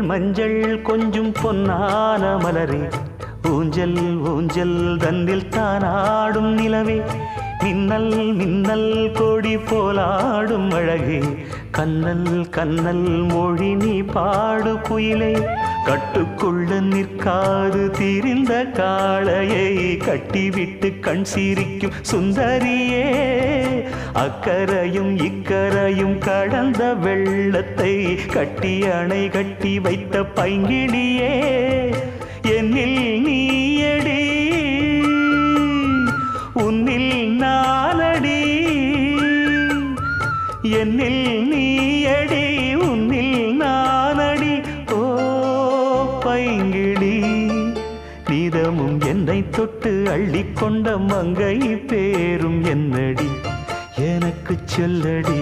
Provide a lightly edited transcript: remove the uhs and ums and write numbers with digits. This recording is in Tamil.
மஞ்சள் கொஞ்சம் பொன்னான மலரே ஊஞ்சல் ஊஞ்சல் தன்னில் தானாடும் நிலவே மின்னல் மின்னல் கொடி போலாடும் அழகே கண்ணல் கண்ணல் மொழி நீ பாடு குயிலே கட்டுக்குள்ள நிற்காது திரிந்த காளையை கட்டிவிட்டு கண் சிரிக்கும் சுந்தரியே அக்கரையும் இக்கரையும் கடந்த வெள்ளத்தை கட்டி அணை கட்டி வைத்த பைங்கிளியே என்னில் நீயடி உன்னில் நானடி என்னில் நீயடி உன்னில் நானடி ஓ பைங்கிளி நீதமும் என்னை தொட்டு அள்ளிக்கொண்ட மங்கை பேரும் என்னடி எனக்கு சொல்லடி